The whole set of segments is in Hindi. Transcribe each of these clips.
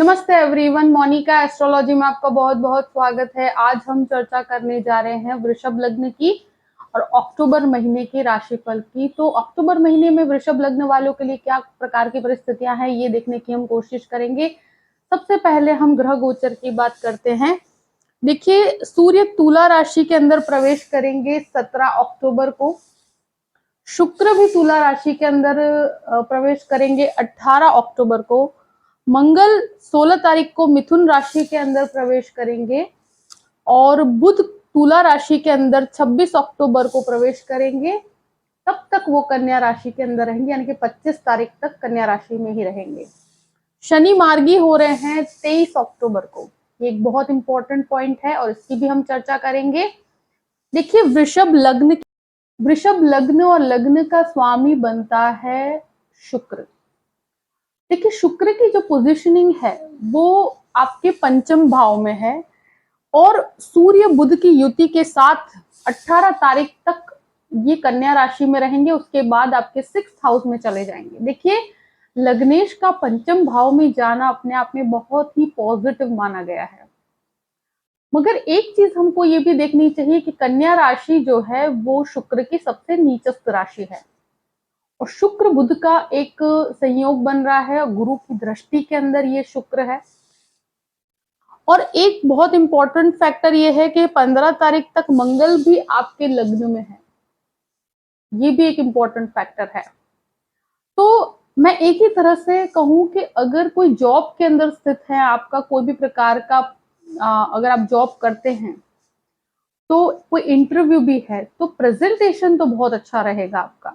नमस्ते एवरीवन, मोनिका एस्ट्रोलॉजी में आपका बहुत बहुत स्वागत है। आज हम चर्चा करने जा रहे हैं वृषभ लग्न की और अक्टूबर महीने के राशिफल की। तो अक्टूबर महीने में वृषभ लग्न वालों के लिए क्या प्रकार की परिस्थितियां हैं, ये देखने की हम कोशिश करेंगे। सबसे पहले हम ग्रह गोचर की बात करते हैं। देखिए, सूर्य तुला राशि के अंदर प्रवेश करेंगे 17 अक्टूबर को। शुक्र भी तुला राशि के अंदर प्रवेश करेंगे 18 अक्टूबर को। मंगल 16 तारीख को मिथुन राशि के अंदर प्रवेश करेंगे और बुध तुला राशि के अंदर 26 अक्टूबर को प्रवेश करेंगे। तब तक वो कन्या राशि के अंदर रहेंगे, यानी कि 25 तारीख तक कन्या राशि में ही रहेंगे। शनि मार्गी हो रहे हैं 23 अक्टूबर को। ये एक बहुत इंपॉर्टेंट पॉइंट है और इसकी भी हम चर्चा करेंगे। देखिए, वृषभ लग्न और लग्न का स्वामी बनता है शुक्र। देखिए, शुक्र की जो पोजीशनिंग है वो आपके पंचम भाव में है और सूर्य बुध की युति के साथ 18 तारीख तक ये कन्या राशि में रहेंगे। उसके बाद आपके 6th हाउस में चले जाएंगे। देखिए, लग्नेश का पंचम भाव में जाना अपने आप में बहुत ही पॉजिटिव माना गया है, मगर एक चीज हमको ये भी देखनी चाहिए कि कन्या राशि जो है वो शुक्र की सबसे नीचस्थ राशि है और शुक्र बुध का एक संयोग बन रहा है और गुरु की दृष्टि के अंदर ये शुक्र है। और एक बहुत इंपॉर्टेंट फैक्टर ये है कि 15 तारीख तक मंगल भी आपके लग्न में है। ये भी एक इंपॉर्टेंट फैक्टर है। तो मैं एक ही तरह से कहूं कि अगर कोई जॉब के अंदर स्थित है, आपका कोई भी प्रकार का अगर आप जॉब करते हैं तो कोई इंटरव्यू भी है तो प्रेजेंटेशन तो बहुत अच्छा रहेगा आपका।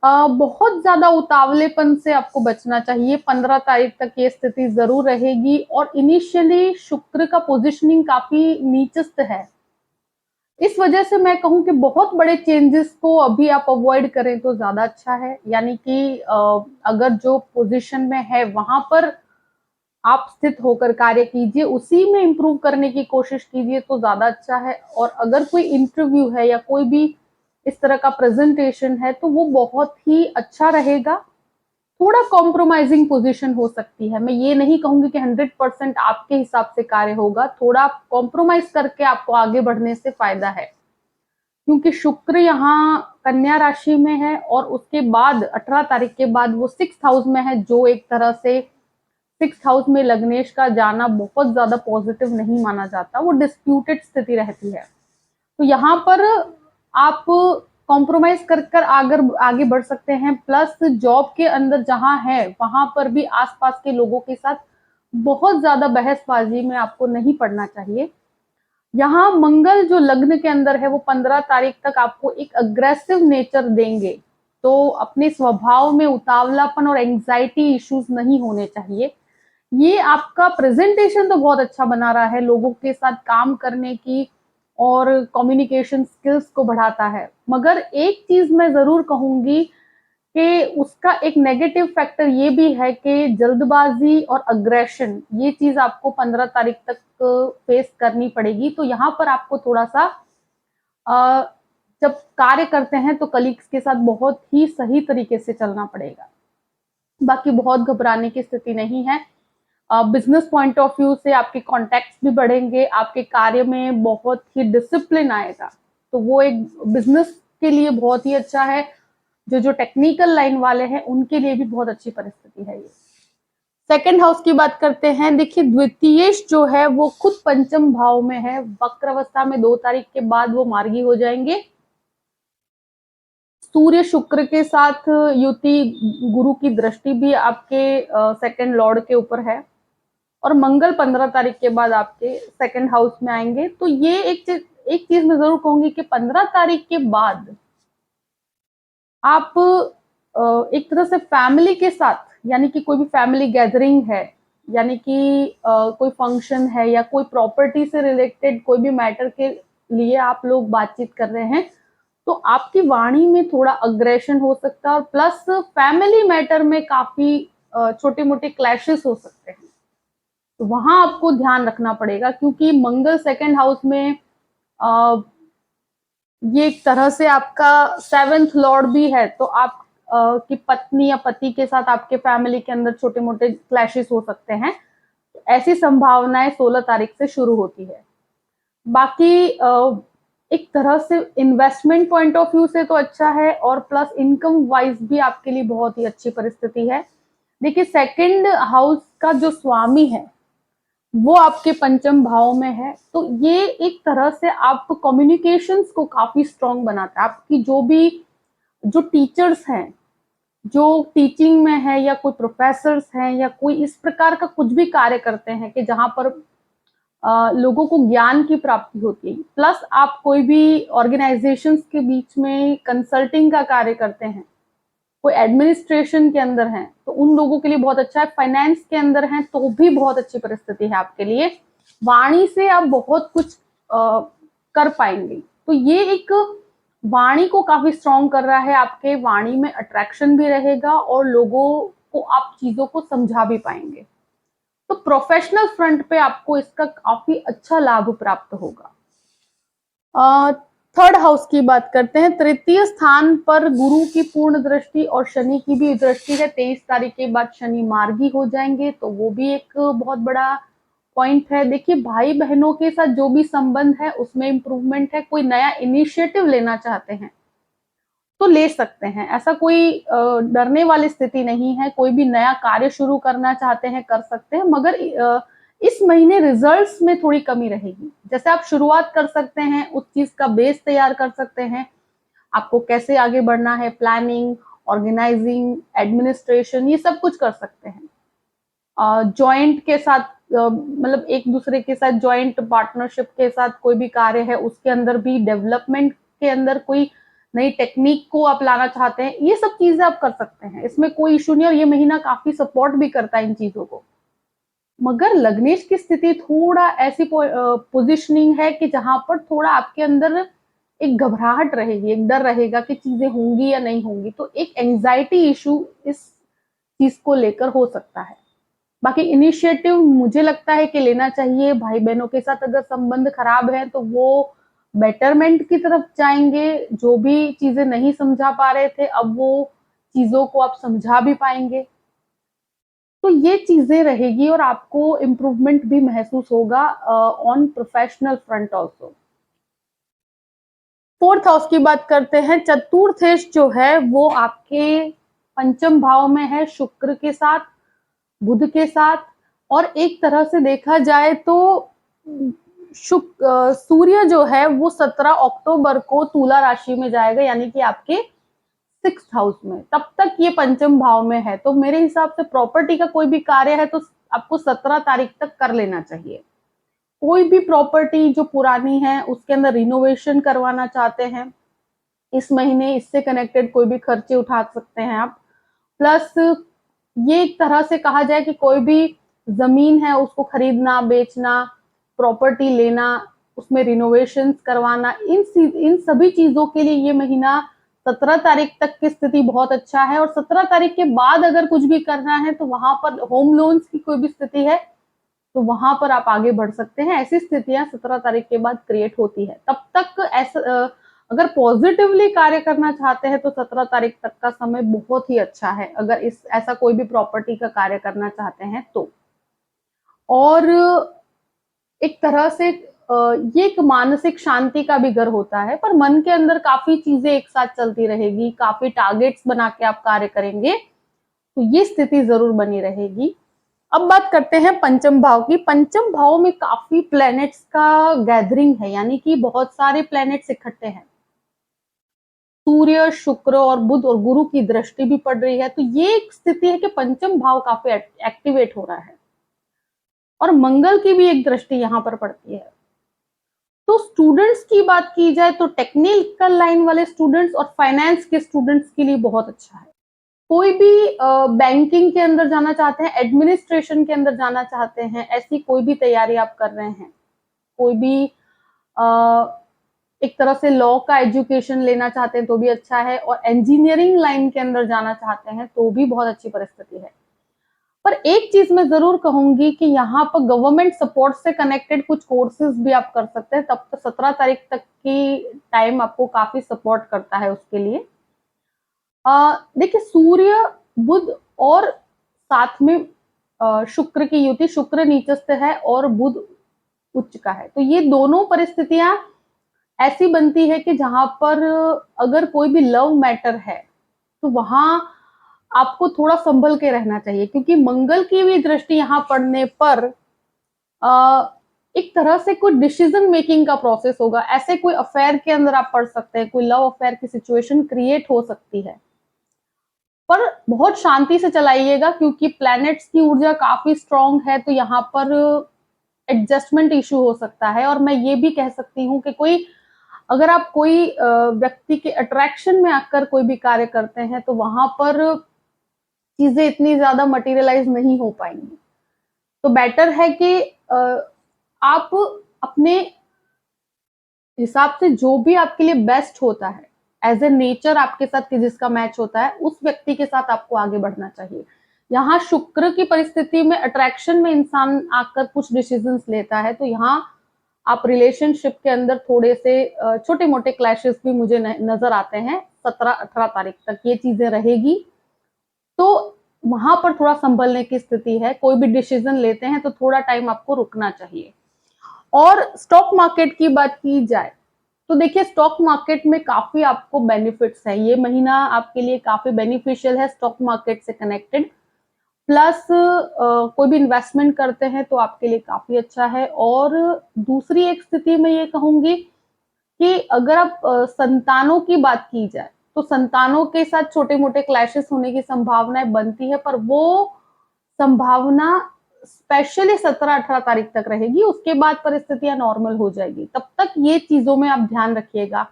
बहुत ज्यादा उतावलेपन से आपको बचना चाहिए। 15 तारीख तक ये स्थिति जरूर रहेगी और इनिशियली शुक्र का पोजीशनिंग काफी नीचस्थ है। इस वजह से मैं कहूं कि बहुत बड़े चेंजेस को अभी आप अवॉइड करें तो ज्यादा अच्छा है। यानी कि अगर जो पोजीशन में है वहां पर आप स्थित होकर कार्य कीजिए, उसी में इम्प्रूव करने की कोशिश कीजिए तो ज्यादा अच्छा है। और अगर कोई इंटरव्यू है या कोई भी इस तरह का प्रेजेंटेशन है तो वो बहुत ही अच्छा रहेगा। थोड़ा कॉम्प्रोमाइजिंग पोजीशन हो सकती है। मैं ये नहीं कहूंगी कि 100% आपके हिसाब से कार्य होगा, थोड़ा कॉम्प्रोमाइज करके आपको आगे बढ़ने से फायदा है, क्योंकि शुक्र यहाँ कन्या राशि में है और उसके बाद 18 तारीख के बाद वो 6th हाउस में है, जो एक तरह से 6th हाउस में लग्नेश का जाना बहुत ज्यादा पॉजिटिव नहीं माना जाता, वो डिस्प्यूटेड स्थिति रहती है। तो यहाँ पर आप कॉम्प्रोमाइज कर कर आगे बढ़ सकते हैं। प्लस जॉब के अंदर जहां है वहां पर भी आसपास के लोगों के साथ बहुत ज्यादा बहसबाजी में आपको नहीं पड़ना चाहिए। यहाँ मंगल जो लग्न के अंदर है वो 15 तारीख तक आपको एक अग्रेसिव नेचर देंगे, तो अपने स्वभाव में उतावलापन और एंजाइटी इश्यूज नहीं होने चाहिए। ये आपका प्रेजेंटेशन तो बहुत अच्छा बना रहा है, लोगों के साथ काम करने की और कम्युनिकेशन स्किल्स को बढ़ाता है। मगर एक चीज मैं जरूर कहूंगी कि उसका एक नेगेटिव फैक्टर ये भी है कि जल्दबाजी और अग्रेशन, ये चीज आपको 15 तारीख तक फेस करनी पड़ेगी। तो यहाँ पर आपको थोड़ा सा जब कार्य करते हैं तो कलीग्स के साथ बहुत ही सही तरीके से चलना पड़ेगा। बाकी बहुत घबराने की स्थिति नहीं है। बिजनेस पॉइंट ऑफ व्यू से आपके कॉन्टैक्ट्स भी बढ़ेंगे, आपके कार्य में बहुत ही डिसिप्लिन आएगा, तो वो एक बिजनेस के लिए बहुत ही अच्छा है। जो टेक्निकल लाइन वाले हैं उनके लिए भी बहुत अच्छी परिस्थिति है ये। सेकंड हाउस की बात करते हैं। देखिए, द्वितीयेश जो है वो खुद पंचम भाव में है, वक्र अवस्था में 2 तारीख के बाद वो मार्गी हो जाएंगे। सूर्य शुक्र के साथ युति, गुरु की दृष्टि भी आपके सेकंड लॉर्ड के ऊपर है और मंगल 15 तारीख के बाद आपके सेकंड हाउस में आएंगे। तो ये एक चीज मैं जरूर कहूंगी कि 15 तारीख के बाद आप एक तरह से फैमिली के साथ, यानी कि कोई भी फैमिली गैदरिंग है, यानी कि कोई फंक्शन है या कोई प्रॉपर्टी से रिलेटेड कोई भी मैटर के लिए आप लोग बातचीत कर रहे हैं, तो आपकी वाणी में थोड़ा अग्रेशन हो सकता है और प्लस फैमिली मैटर में काफी छोटे मोटे क्लैशेस हो सकते हैं। तो वहां आपको ध्यान रखना पड़ेगा, क्योंकि मंगल सेकंड हाउस में ये एक तरह से आपका 7th लॉर्ड भी है, तो आप की पत्नी या पति के साथ आपके फैमिली के अंदर छोटे मोटे क्लैशेस हो सकते हैं। ऐसी संभावनाएं 16 तारीख से शुरू होती है। बाकी एक तरह से इन्वेस्टमेंट पॉइंट ऑफ व्यू से तो अच्छा है, और प्लस इनकम वाइज भी आपके लिए बहुत ही अच्छी परिस्थिति है। देखिए, सेकंड हाउस का जो स्वामी है वो आपके पंचम भाव में है, तो ये एक तरह से आप कम्युनिकेशंस को काफी स्ट्रांग बनाता है। आपकी जो टीचर्स हैं, जो टीचिंग में है, या कोई प्रोफेसर्स हैं, या कोई इस प्रकार का कुछ भी कार्य करते हैं कि जहां पर लोगों को ज्ञान की प्राप्ति होती है, प्लस आप कोई भी ऑर्गेनाइजेशंस के बीच में कंसल्टिंग का कार्य करते हैं, कोई एडमिनिस्ट्रेशन के अंदर हैं, तो उन लोगों के लिए बहुत अच्छा है। फाइनेंस के अंदर हैं तो भी बहुत अच्छी परिस्थिति है आपके लिए। वाणी से आप बहुत कुछ कर पाएंगे, तो ये एक वाणी को काफी स्ट्रॉन्ग कर रहा है। आपके वाणी में अट्रैक्शन भी रहेगा और लोगों को आप चीजों को समझा भी पाएंगे। तो प्रोफेशनल फ्रंट पे आपको इसका काफी अच्छा लाभ प्राप्त होगा। थर्ड हाउस की बात करते हैं। तृतीय स्थान पर गुरु की पूर्ण दृष्टि और शनि की भी दृष्टि है। 23 तारीख के बाद शनि मार्गी हो जाएंगे, तो वो भी एक बहुत बड़ा पॉइंट है। देखिए, भाई बहनों के साथ जो भी संबंध है उसमें इंप्रूवमेंट है। कोई नया इनिशिएटिव लेना चाहते हैं तो ले सकते हैं, ऐसा कोई डरने वाली स्थिति नहीं है। कोई भी नया कार्य शुरू करना चाहते हैं कर सकते हैं, मगर इस महीने रिजल्ट्स में थोड़ी कमी रहेगी। जैसे आप शुरुआत कर सकते हैं, उस चीज का बेस तैयार कर सकते हैं, आपको कैसे आगे बढ़ना है, प्लानिंग, ऑर्गेनाइजिंग, एडमिनिस्ट्रेशन, ये सब कुछ कर सकते हैं। जॉइंट के साथ मतलब एक दूसरे के साथ जॉइंट पार्टनरशिप के साथ कोई भी कार्य है उसके अंदर भी डेवलपमेंट के अंदर कोई नई टेक्निक को आप लाना चाहते हैं, ये सब चीजें आप कर सकते हैं, इसमें कोई इशू नहीं। और ये महीना काफी सपोर्ट भी करता है इन चीजों को। मगर लग्नेश की स्थिति थोड़ा ऐसी पोजिशनिंग है कि जहां पर थोड़ा आपके अंदर एक घबराहट रहेगी, एक डर रहेगा कि चीजें होंगी या नहीं होंगी, तो एक एंजाइटी इशू इस चीज को लेकर हो सकता है। बाकी इनिशिएटिव मुझे लगता है कि लेना चाहिए। भाई बहनों के साथ अगर संबंध खराब है तो वो बेटरमेंट की तरफ जाएंगे। जो भी चीजें नहीं समझा पा रहे थे, अब वो चीजों को आप समझा भी पाएंगे, तो ये चीजें रहेगी और आपको इम्प्रूवमेंट भी महसूस होगा on professional front also. Fourth house की बात करते हैं। चतुर्थेश जो है वो आपके पंचम भाव में है, शुक्र के साथ, बुध के साथ, और एक तरह से देखा जाए तो सूर्य जो है वो 17 अक्टूबर को तुला राशि में जाएगा, यानी कि आपके 6th हाउस में। तब तक ये पंचम भाव में है, तो मेरे हिसाब से प्रॉपर्टी का कोई भी कार्य है तो आपको 17 तारीख तक कर लेना चाहिए। कोई भी प्रॉपर्टी जो पुरानी है उसके अंदर रिनोवेशन करवाना चाहते हैं इस महीने, इससे कनेक्टेड कोई भी खर्चे उठा सकते हैं आप। प्लस ये एक तरह से कहा जाए कि कोई भी जमीन है उसको खरीदना, बेचना, प्रॉपर्टी लेना, उसमें रिनोवेशन करवाना, इन सभी चीजों के लिए ये महीना 17 तारीख तक की स्थिति बहुत अच्छा है। और 17 तारीख के बाद अगर कुछ भी करना है तो वहां पर होम लोन्स की कोई भी स्थिति है तो वहां पर आप आगे बढ़ सकते हैं। ऐसी स्थितियां 17 तारीख के बाद क्रिएट होती है। तब तक ऐसा अगर पॉजिटिवली कार्य करना चाहते हैं तो 17 तारीख तक का समय बहुत ही अच्छा है, अगर ऐसा कोई भी प्रॉपर्टी का कार्य करना चाहते हैं तो। और एक तरह से ये एक मानसिक शांति का भी घर होता है, पर मन के अंदर काफी चीजें एक साथ चलती रहेगी, काफी टारगेट्स बना के आप कार्य करेंगे, तो ये स्थिति जरूर बनी रहेगी। अब बात करते हैं पंचम भाव की। पंचम भाव में काफी प्लैनेट्स का गैदरिंग है, यानी कि बहुत सारे प्लैनेट्स इकट्ठे हैं। सूर्य, शुक्र और बुध और गुरु की दृष्टि भी पड़ रही है, तो ये एक स्थिति है कि पंचम भाव काफी एक्टिवेट हो रहा है। और मंगल की भी एक दृष्टि यहां पर पड़ती है। तो स्टूडेंट्स की बात की जाए तो टेक्निकल लाइन वाले स्टूडेंट्स और फाइनेंस के स्टूडेंट्स के लिए बहुत अच्छा है। कोई भी बैंकिंग के अंदर जाना चाहते हैं, एडमिनिस्ट्रेशन के अंदर जाना चाहते हैं, ऐसी कोई भी तैयारी आप कर रहे हैं, कोई भी एक तरह से लॉ का एजुकेशन लेना चाहते हैं तो भी अच्छा है, और इंजीनियरिंग लाइन के अंदर जाना चाहते हैं तो भी बहुत अच्छी परिस्थिति है। पर एक चीज मैं जरूर कहूंगी कि यहाँ पर गवर्नमेंट सपोर्ट से कनेक्टेड कुछ कोर्सेज भी आप कर सकते हैं। तब तक 17 तारीख तक की टाइम आपको काफी सपोर्ट करता है उसके लिए। देखिए, सूर्य, बुध और साथ में शुक्र की युति, शुक्र नीचस्थ है और बुध उच्च का है। तो ये दोनों परिस्थितियां ऐसी बनती है कि जहां पर अगर कोई भी लव मैटर है तो वहां आपको थोड़ा संभल के रहना चाहिए, क्योंकि मंगल की भी दृष्टि यहां पड़ने पर एक तरह से कोई डिसीजन मेकिंग का प्रोसेस होगा। ऐसे कोई अफेयर के अंदर आप पढ़ सकते हैं, कोई लव अफेयर की सिचुएशन क्रिएट हो सकती है, पर बहुत शांति से चलाइएगा क्योंकि प्लैनेट्स की ऊर्जा काफी स्ट्रांग है। तो यहाँ पर एडजस्टमेंट इशू हो सकता है। और मैं ये भी कह सकती हूँ कि अगर आप कोई व्यक्ति के अट्रैक्शन में आकर कोई भी कार्य करते हैं तो वहां पर चीजें इतनी ज्यादा मटेरियलाइज नहीं हो पाएंगी। तो बेटर है कि आप अपने हिसाब से जो भी आपके लिए बेस्ट होता है, एज ए नेचर आपके साथ जिसका मैच होता है, उस व्यक्ति के साथ आपको आगे बढ़ना चाहिए। यहाँ शुक्र की परिस्थिति में अट्रैक्शन में इंसान आकर कुछ डिसीजंस लेता है, तो यहाँ आप रिलेशनशिप के अंदर थोड़े से छोटे मोटे क्लैशेस भी मुझे नजर आते हैं। 17-18 तारीख तक ये चीजें रहेगी, तो वहां पर थोड़ा संभलने की स्थिति है। कोई भी डिसीजन लेते हैं तो थोड़ा टाइम आपको रुकना चाहिए। और स्टॉक मार्केट की बात की जाए तो देखिए, स्टॉक मार्केट में काफी आपको बेनिफिट्स है। ये महीना आपके लिए काफी बेनिफिशियल है स्टॉक मार्केट से कनेक्टेड। प्लस कोई भी इन्वेस्टमेंट करते हैं तो आपके लिए काफी अच्छा है। और दूसरी एक स्थिति में ये कहूंगी कि अगर आप संतानों की बात की जाए तो संतानों के साथ छोटे मोटे क्लैशेस होने की संभावनाएं बनती है, पर वो संभावना स्पेशली 17-18 तारीख तक रहेगी। उसके बाद परिस्थितियां नॉर्मल हो जाएगी। तब तक ये चीजों में आप ध्यान रखिएगा।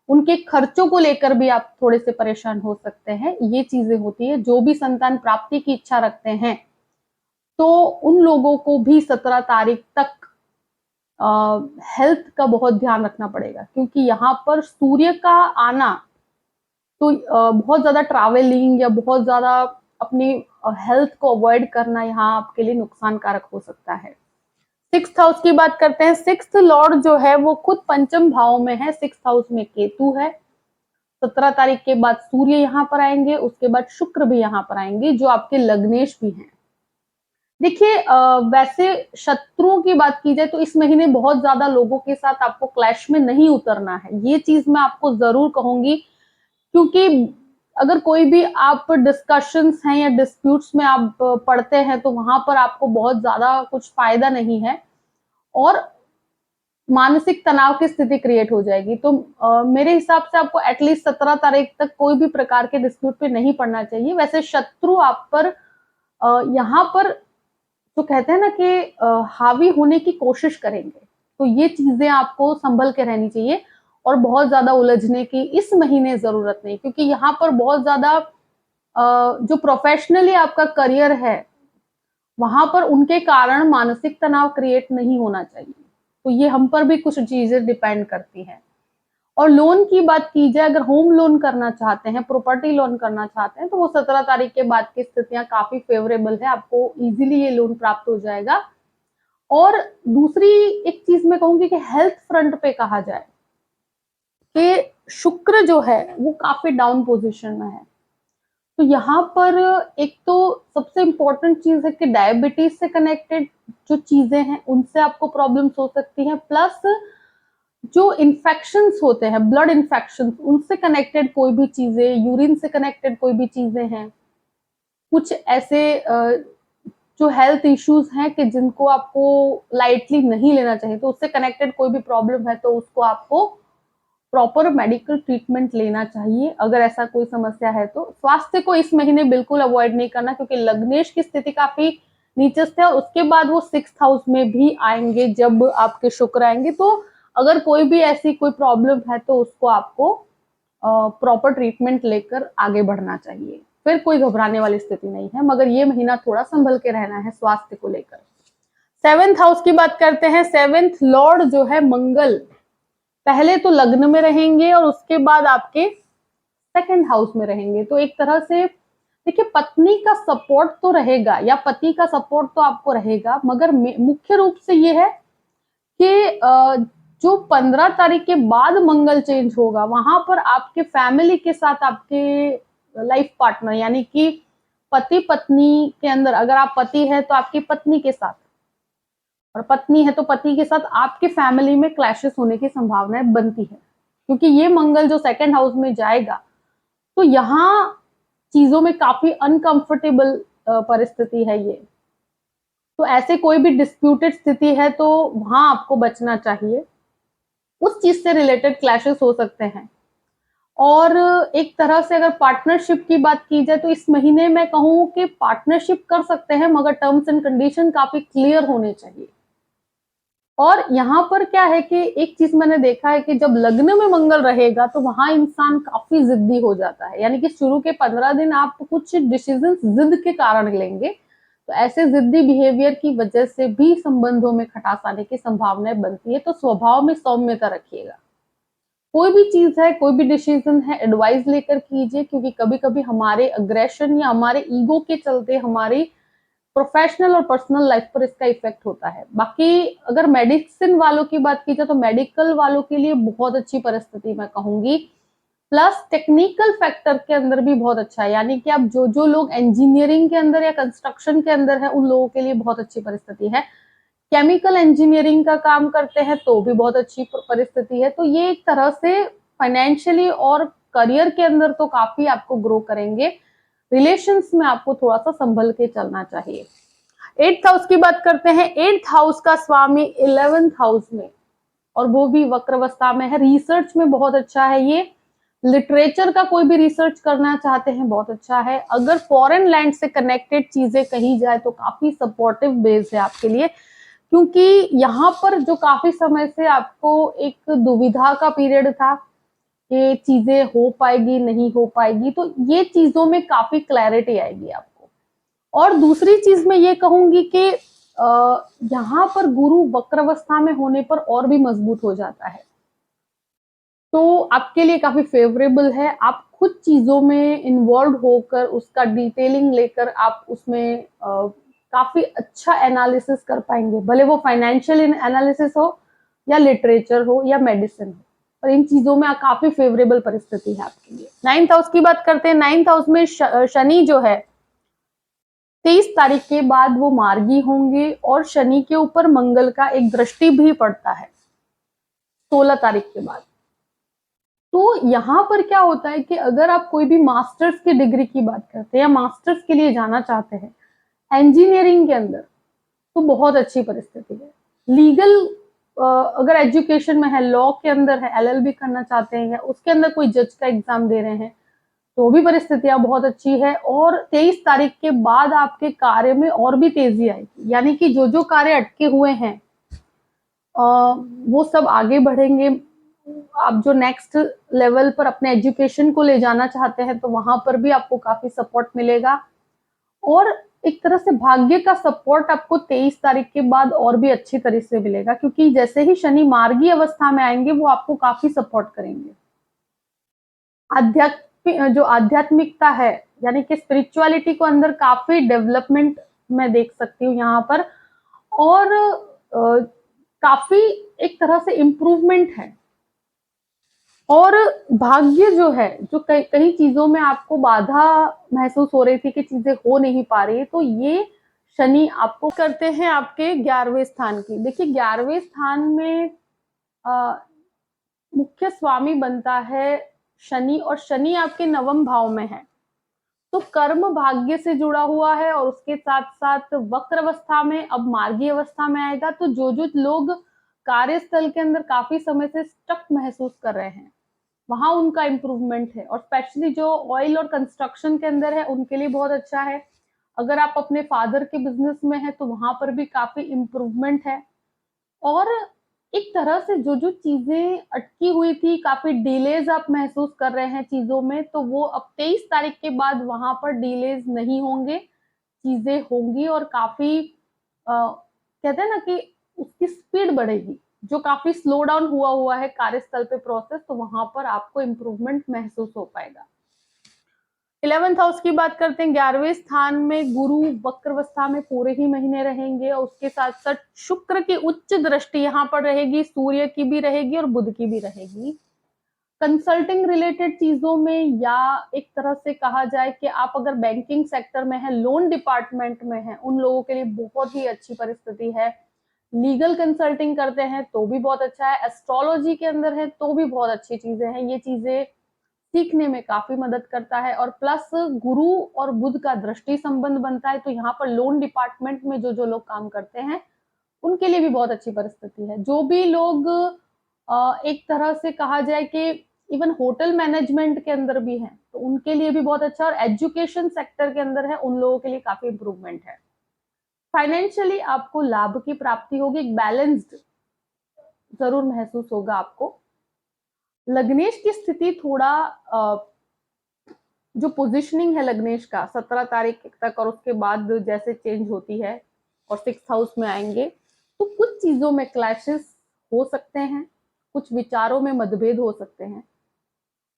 उनके खर्चों को लेकर भी आप थोड़े से परेशान हो सकते हैं। ये चीजें होती है। जो भी संतान प्राप्ति की इच्छा रखते हैं तो उन लोगों को भी 17 तारीख तक हेल्थ का बहुत ध्यान रखना पड़ेगा, क्योंकि यहाँ पर सूर्य का आना तो बहुत ज्यादा ट्रैवलिंग या बहुत ज्यादा अपनी हेल्थ को अवॉइड करना यहाँ आपके लिए नुकसान कारक हो सकता है। 6th हाउस की बात करते हैं। 6th लॉर्ड जो है वो खुद पंचम भाव में है। 6th हाउस में केतु है। 17 तारीख के बाद सूर्य यहाँ पर आएंगे, उसके बाद शुक्र भी यहाँ पर आएंगे जो आपके लग्नेश भी हैं। देखिए, वैसे शत्रुओं की बात की जाए तो इस महीने बहुत ज्यादा लोगों के साथ आपको क्लैश में नहीं उतरना है। ये चीज मैं आपको जरूर कहूंगी, क्योंकि अगर कोई भी आप डिस्कशंस हैं या डिस्प्यूट्स में आप पढ़ते हैं तो वहां पर आपको बहुत ज्यादा कुछ फायदा नहीं है और मानसिक तनाव की स्थिति क्रिएट हो जाएगी। तो मेरे हिसाब से आपको एटलीस्ट 17 तारीख तक कोई भी प्रकार के डिस्प्यूट पे नहीं पड़ना चाहिए। वैसे शत्रु आप पर यहाँ पर तो कहते हैं ना कि हावी होने की कोशिश करेंगे, तो ये चीजें आपको संभल के रहनी चाहिए और बहुत ज्यादा उलझने की इस महीने जरूरत नहीं, क्योंकि यहाँ पर बहुत ज्यादा जो प्रोफेशनली आपका करियर है वहां पर उनके कारण मानसिक तनाव क्रिएट नहीं होना चाहिए। तो ये हम पर भी कुछ चीजें डिपेंड करती हैं। और लोन की बात की जाए, अगर होम लोन करना चाहते हैं, प्रॉपर्टी लोन करना चाहते हैं, तो वो 17 तारीख के बाद की स्थितियां काफी फेवरेबल है। आपको इजीली ये लोन प्राप्त हो जाएगा। और दूसरी एक चीज मैं कहूंगी कि हेल्थ फ्रंट पे कहा जाए कि शुक्र जो है वो काफी डाउन पोजीशन में है। तो यहाँ पर एक तो सबसे इम्पोर्टेंट चीज है कि डायबिटीज से कनेक्टेड जो चीजें हैं उनसे आपको प्रॉब्लम्स हो सकती हैं। प्लस जो इन्फेक्शंस होते हैं, ब्लड इन्फेक्शंस, उनसे कनेक्टेड कोई भी चीजें, यूरिन से कनेक्टेड कोई भी चीजें हैं, कुछ ऐसे जो हेल्थ इश्यूज हैं कि जिनको आपको लाइटली नहीं लेना चाहिए, तो उससे कनेक्टेड कोई भी प्रॉब्लम है तो उसको आपको प्रॉपर मेडिकल ट्रीटमेंट लेना चाहिए। अगर ऐसा कोई समस्या है तो स्वास्थ्य को इस महीने बिल्कुल अवॉइड नहीं करना, क्योंकि लग्नेश की स्थिति काफी नीचस्थ है और उसके बाद वो 6th हाउस में भी आएंगे जब आपके शुक्र आएंगे। तो अगर कोई भी ऐसी कोई प्रॉब्लम है तो उसको आपको प्रॉपर ट्रीटमेंट लेकर आगे बढ़ना चाहिए। फिर कोई घबराने वाली स्थिति नहीं है, मगर ये महीना थोड़ा संभल के रहना है स्वास्थ्य को लेकर। 7th हाउस की बात करते हैं। 7th लॉर्ड जो है मंगल पहले तो लग्न में रहेंगे और उसके बाद आपके 2nd हाउस में रहेंगे। तो एक तरह से देखिए, पत्नी का सपोर्ट तो रहेगा या पति का सपोर्ट तो आपको रहेगा, मगर मुख्य रूप से ये है कि जो 15 तारीख के बाद मंगल चेंज होगा वहां पर आपके फैमिली के साथ आपके लाइफ पार्टनर यानी कि पति पत्नी के अंदर, अगर आप पति है तो आपकी पत्नी के साथ, और पत्नी है तो पति के साथ आपकी फैमिली में क्लैशेस होने की संभावनाएं बनती है, क्योंकि ये मंगल जो सेकंड हाउस में जाएगा तो यहाँ चीजों में काफी अनकंफर्टेबल परिस्थिति है ये। तो ऐसे कोई भी डिस्प्यूटेड स्थिति है तो वहां आपको बचना चाहिए, उस चीज से रिलेटेड क्लैशेस हो सकते हैं। और एक तरह से अगर पार्टनरशिप की बात की जाए तो इस महीने में कहूं कि पार्टनरशिप कर सकते हैं, मगर टर्म्स एंड कंडीशन काफी क्लियर होने चाहिए। और यहाँ पर क्या है कि एक चीज मैंने देखा है कि जब लग्न में मंगल रहेगा तो वहां इंसान काफी जिद्दी हो जाता है, यानी कि शुरू के 15 दिन आप कुछ डिसीजन जिद के कारण लेंगे, तो ऐसे जिद्दी बिहेवियर की वजह से भी संबंधों में खटास आने की संभावनाएं बनती है। तो स्वभाव में सौम्यता रखिएगा, कोई भी चीज है, कोई भी डिसीजन है, एडवाइस लेकर कीजिए, क्योंकि कभी कभी हमारे अग्रेशन या हमारे ईगो के चलते हमारी प्रोफेशनल और पर्सनल लाइफ पर इसका इफेक्ट होता है। बाकी अगर मेडिसिन वालों की बात की जाए तो मेडिकल वालों के लिए बहुत अच्छी परिस्थिति मैं कहूंगी, प्लस टेक्निकल फैक्टर के अंदर भी बहुत अच्छा है, यानी कि आप जो लोग इंजीनियरिंग के अंदर या कंस्ट्रक्शन के अंदर है उन लोगों के लिए बहुत अच्छी परिस्थिति है। केमिकल इंजीनियरिंग का काम करते हैं तो भी बहुत अच्छी परिस्थिति है। तो ये एक तरह से फाइनेंशियली और करियर के अंदर तो काफी आपको ग्रो करेंगे। रिलेशंस में आपको थोड़ा सा संभल के चलना चाहिए। 8th हाउस की बात करते हैं। 8th हाउस का स्वामी 11th हाउस में, और वो भी वक्रावस्था में है। रिसर्च में बहुत अच्छा है ये, लिटरेचर का कोई भी रिसर्च करना चाहते हैं बहुत अच्छा है। अगर फॉरेन लैंड से कनेक्टेड चीजें कही जाए तो काफी सपोर्टिव बेस है आपके लिए, क्योंकि यहाँ पर जो काफी समय से आपको एक दुविधा का पीरियड था कि चीजें हो पाएगी नहीं हो पाएगी, तो ये चीजों में काफी क्लैरिटी आएगी आपको। और दूसरी चीज मैं ये कहूंगी कि यहाँ पर गुरु वक्रावस्था में होने पर और भी मजबूत हो जाता है, तो आपके लिए काफी फेवरेबल है। आप खुद चीजों में इन्वॉल्व होकर उसका डिटेलिंग लेकर आप उसमें काफी अच्छा एनालिसिस कर पाएंगे, भले वो फाइनेंशियल एनालिसिस हो या लिटरेचर हो या मेडिसिन हो, पर इन चीजों में काफी फेवरेबल परिस्थिति है आपके लिए। 9th हाउस की बात करते हैं। 9th हाउस में शनि जो है 23 तारीख के बाद वो मार्गी होंगे, और शनि के ऊपर मंगल का एक दृष्टि भी पड़ता है 16 तारीख के बाद। तो यहाँ पर क्या होता है कि अगर आप कोई भी मास्टर्स की डिग्री की बात करते हैं या मास्टर्स के लिए जाना चाहते हैं इंजीनियरिंग के अंदर, तो बहुत अच्छी परिस्थिति है। लीगल अगर एजुकेशन में है, लॉ के अंदर है, एलएलबी करना चाहते हैं या उसके अंदर कोई जज का एग्जाम दे रहे हैं, तो भी परिस्थितियां बहुत अच्छी है। और 23 तारीख के बाद आपके कार्य में और भी तेजी आएगी, यानी कि जो कार्य अटके हुए हैं वो सब आगे बढ़ेंगे। आप जो नेक्स्ट लेवल पर अपने एजुकेशन को ले जाना चाहते हैं तो वहां पर भी आपको काफी सपोर्ट मिलेगा, और एक तरह से भाग्य का सपोर्ट आपको 23 तारीख के बाद और भी अच्छी तरह से मिलेगा, क्योंकि जैसे ही शनि मार्गी अवस्था में आएंगे वो आपको काफी सपोर्ट करेंगे। जो आध्यात्मिकता है, यानी कि स्पिरिचुअलिटी को अंदर काफी डेवलपमेंट मैं देख सकती हूँ यहाँ पर, और काफी एक तरह से इम्प्रूवमेंट है। और भाग्य जो है, जो कई चीजों में आपको बाधा महसूस हो रही थी कि चीजें हो नहीं पा रही, तो ये शनि आपको करते हैं आपके 11वें स्थान की। देखिए 11वें स्थान में मुख्य स्वामी बनता है शनि, और शनि आपके 9वें भाव में है, तो कर्म भाग्य से जुड़ा हुआ है, और उसके साथ साथ वक्र अवस्था में अब मार्गी अवस्था में आएगा। तो जो लोग कार्यस्थल के अंदर काफी समय से स्टक महसूस कर रहे हैं वहां उनका इम्प्रूवमेंट है, और स्पेशली जो ऑयल और कंस्ट्रक्शन के अंदर है उनके लिए बहुत अच्छा है। अगर आप अपने फादर के बिजनेस में है तो वहां पर भी काफी इम्प्रूवमेंट है। और एक तरह से जो चीजें अटकी हुई थी, काफी डिलेज आप महसूस कर रहे हैं चीजों में, तो वो अब 23 तारीख के बाद वहां पर डिलेज नहीं होंगे, चीजें होंगी, और काफी कहते हैं ना कि उसकी स्पीड बढ़ेगी। जो काफी स्लो डाउन हुआ है कार्यस्थल पे प्रोसेस, तो वहां पर आपको इम्प्रूवमेंट महसूस हो पाएगा। 11th हाउस की बात करते हैं। 11वें स्थान में गुरु वक्रावस्था में पूरे ही महीने रहेंगे, और उसके साथ साथ शुक्र की उच्च दृष्टि यहाँ पर रहेगी, सूर्य की भी रहेगी और बुध की भी रहेगी। कंसल्टिंग रिलेटेड चीजों में, या एक तरह से कहा जाए कि आप अगर बैंकिंग सेक्टर में है, लोन डिपार्टमेंट में है, उन लोगों के लिए बहुत ही अच्छी परिस्थिति है। लीगल कंसल्टिंग करते हैं तो भी बहुत अच्छा है, एस्ट्रोलॉजी के अंदर है तो भी बहुत अच्छी चीजें हैं। ये चीजें सीखने में काफी मदद करता है, और प्लस गुरु और बुध का दृष्टि संबंध बनता है, तो यहाँ पर लोन डिपार्टमेंट में जो जो लोग काम करते हैं उनके लिए भी बहुत अच्छी परिस्थिति है। जो भी लोग एक तरह से कहा जाए कि इवन होटल मैनेजमेंट के अंदर भी हैं, तो उनके लिए भी बहुत अच्छा, और एजुकेशन सेक्टर के अंदर है उन लोगों के लिए काफी इंप्रूवमेंट है। फाइनेंशियली आपको लाभ की प्राप्ति होगी, एक बैलेंस्ड जरूर महसूस होगा आपको। लग्नेश की स्थिति थोड़ा जो पोजीशनिंग है लग्नेश का 17 तारीख तक और उसके बाद जैसे चेंज होती है और 6th हाउस में आएंगे, तो कुछ चीजों में क्लैशेस हो सकते हैं, कुछ विचारों में मतभेद हो सकते हैं।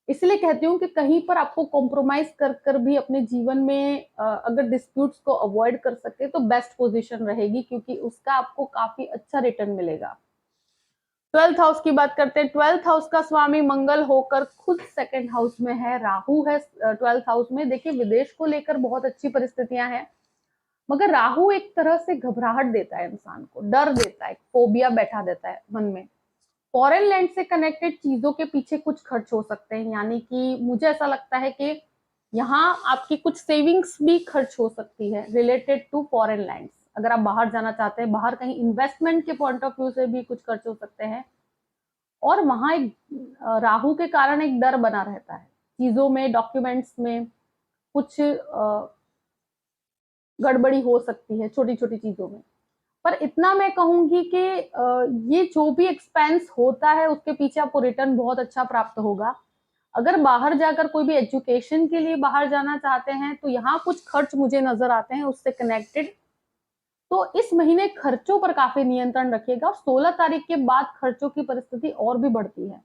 इसलिए कहती हूँ कि कहीं पर आपको कॉम्प्रोमाइज कर कर भी अपने जीवन में अगर डिस्प्यूट्स को अवॉइड कर सकते तो बेस्ट पोजीशन रहेगी, क्योंकि उसका आपको काफी अच्छा रिटर्न मिलेगा। 12th हाउस की बात करते हैं। 12th हाउस का स्वामी मंगल होकर खुद 2nd हाउस में है, राहु है 12th हाउस में। देखिए विदेश को लेकर बहुत अच्छी परिस्थितियां हैं, मगर राहु एक तरह से घबराहट देता है, इंसान को डर देता है, फोबिया बैठा देता है मन में। फॉरेन लैंड से कनेक्टेड चीजों के पीछे कुछ खर्च हो सकते हैं, यानी कि मुझे ऐसा लगता है कि यहाँ आपकी कुछ सेविंग्स भी खर्च हो सकती है रिलेटेड टू फॉरेन लैंड्स। अगर आप बाहर जाना चाहते हैं, बाहर कहीं इन्वेस्टमेंट के पॉइंट ऑफ व्यू से भी कुछ खर्च हो सकते हैं। और वहां एक राहु के कारण एक डर बना रहता है, चीजों में, डॉक्यूमेंट्स में कुछ गड़बड़ी हो सकती है छोटी छोटी चीजों में। पर इतना मैं कहूंगी कि ये जो भी एक्सपेंस होता है उसके पीछे आपको रिटर्न बहुत अच्छा प्राप्त होगा। अगर बाहर जाकर कोई भी एजुकेशन के लिए बाहर जाना चाहते हैं तो यहाँ कुछ खर्च मुझे नजर आते हैं उससे कनेक्टेड, तो इस महीने खर्चों पर काफी नियंत्रण रखिएगा। और 16 तारीख के बाद खर्चों की परिस्थिति और भी बढ़ती है,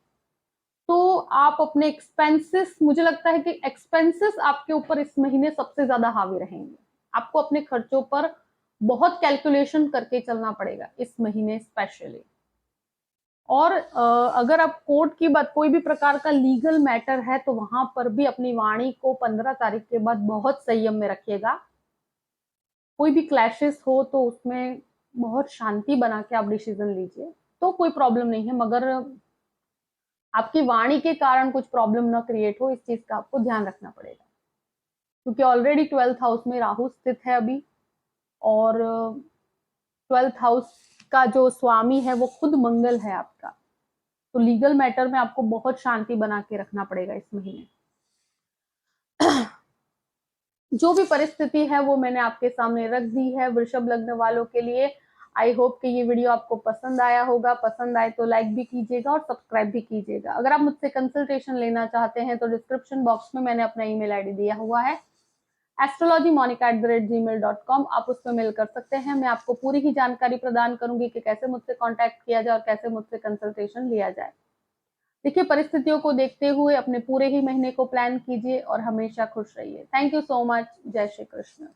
तो आप अपने एक्सपेंसेस, मुझे लगता है कि एक्सपेंसेस आपके ऊपर इस महीने सबसे ज्यादा हावी रहेंगे। आपको अपने खर्चों पर बहुत कैलकुलेशन करके चलना पड़ेगा इस महीने स्पेशली। और अगर आप कोर्ट की बात, कोई भी प्रकार का लीगल मैटर है, तो वहां पर भी अपनी वाणी को 15 तारीख के बाद बहुत संयम में रखिएगा। कोई भी क्लैशेस हो तो उसमें बहुत शांति बना के आप डिसीजन लीजिए, तो कोई प्रॉब्लम नहीं है, मगर आपकी वाणी के कारण कुछ प्रॉब्लम ना क्रिएट हो, इस चीज का आपको ध्यान रखना पड़ेगा। क्योंकि ऑलरेडी 12th हाउस में राहु स्थित है अभी, और 12th हाउस का जो स्वामी है वो खुद मंगल है आपका, तो लीगल मैटर में आपको बहुत शांति बना के रखना पड़ेगा इस महीने। जो भी परिस्थिति है वो मैंने आपके सामने रख दी है वृषभ लग्न वालों के लिए। आई होप कि ये वीडियो आपको पसंद आया होगा। पसंद आए तो लाइक भी कीजिएगा और सब्सक्राइब भी कीजिएगा। अगर आप मुझसे कंसल्टेशन लेना चाहते हैं तो डिस्क्रिप्शन बॉक्स में मैंने अपना ईमेल आईडी दिया हुआ है, astrologymonica@gmail.com। आप उस पर मेल कर सकते हैं। मैं आपको पूरी ही जानकारी प्रदान करूंगी कि कैसे मुझसे कॉन्टैक्ट किया जाए और कैसे मुझसे कंसल्टेशन लिया जाए। देखिए परिस्थितियों को देखते हुए अपने पूरे ही महीने को प्लान कीजिए और हमेशा खुश रहिए। Thank you so much. जय श्री कृष्ण।